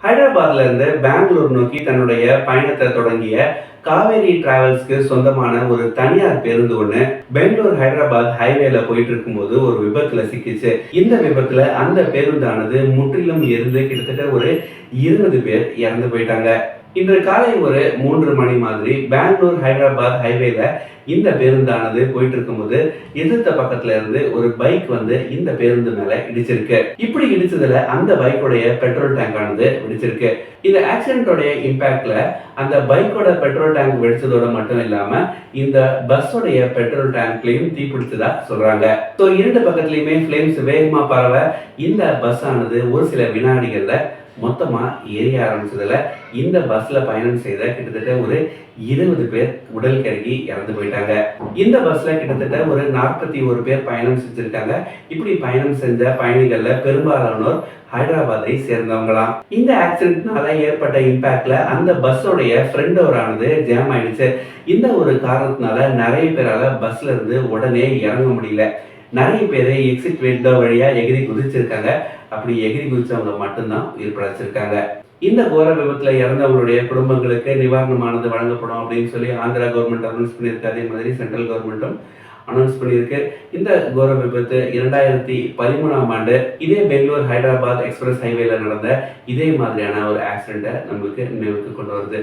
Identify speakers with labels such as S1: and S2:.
S1: ஹைதராபாத்ல இருந்து பெங்களூர் நோக்கி தன்னுடைய பயணத்தை தொடங்கிய காவேரி டிராவல்ஸ்க்கு சொந்தமான ஒரு தனியார் பேருந்து ஒண்ணு பெங்களூர் ஹைதராபாத் ஹைவேல போயிட்டு இருக்கும்போது ஒரு விபத்துல சிக்கிச்சு. இந்த விபத்துல அந்த பேருந்தானது முற்றிலும் எரிந்து கிட்டத்தட்ட ஒரு 20 பேர் இறந்து போயிட்டாங்க. இன்று காலை ஒரு 3 மணி மாதிரி பெங்களூர் ஹைதராபாத் ஹைவேல இந்த பேருந்தானது போயிட்டு இருக்கும்போது எதிர்த்த பக்கத்துல இருந்து ஒரு பைக் வந்து இந்த பேருந்து மேல இடிச்சிருக்கு. இப்படி இடிச்சதுல அந்த பைக்கோடைய பெட்ரோல் டேங்க் ஆனது வெடிச்சிருக்கு. இந்த ஆக்சிடென்டோடைய இம்பாக்ட்ல அந்த பைக்கோட பெட்ரோல் டேங்க் வெடிச்சதோட மட்டும் இல்லாம இந்த பஸ்ஸோடைய பெட்ரோல் டேங்க்லயும் தீப்பிடிச்சதா சொல்றாங்க. ஸோ இரண்டு பக்கத்துலயுமே ஃபிளேம்ஸ் வேகமா பரவ இந்த பஸ் ஆனது ஒரு சில வினாடிகள்ல மொத்தமா எரிய ஆரம்பிச்சதுல இந்த பஸ்ல பயணம் செய்த கிட்டத்தட்ட ஒரு 20 பேர் உடல் கருகி இறந்து போயிட்டாங்க. இந்த பஸ்ல கிட்டத்தட்ட ஒரு 41 பேர் பயணம் செஞ்சிருக்காங்க. இப்படி பயணம் செஞ்ச பயணிகள்ல பெரும்பாலானோர் ஹைதராபாத்தை சேர்ந்தவங்களாம். இந்த ஆக்சிடென்ட்னால ஏற்பட்ட இம்பாக்ட்ல அந்த பஸ்ஸோடைய ஃப்ரண்ட் டோர் ஆனது ஜாம் ஆயிடுச்சு. இந்த ஒரு காரணத்தினால நிறைய பேரால பஸ்ல இருந்து உடனே இறங்க முடியல. நிறைய பேர் எக்ஸிட் விண்டோ வழியா எகிரி குதிச்சிருக்காங்க. அப்படி எகிரி குதிச்சவங்க மட்டும்தான் உயிர் பிழைச்சிருக்காங்க. இந்த கோர விபத்துல இறந்தவங்களுடைய குடும்பங்களுக்கு நிவாரணமானது வழங்கப்படும் அப்படின்னு சொல்லி ஆந்திரா கவர்மெண்ட் அனௌன்ஸ் பண்ணியிருக்கு. அதே மாதிரி சென்ட்ரல் கவர்மெண்ட்டும் அனௌன்ஸ் பண்ணியிருக்கு. இந்த கோர விபத்து 2013ஆம் ஆண்டு இதே பெங்களூர் ஹைதராபாத் எக்ஸ்பிரஸ் ஹைவேல நடந்த இதே மாதிரியான ஒரு ஆக்சிடென்ட்டை நம்மளுக்கு நினைவுக்கு கொண்டு வருது.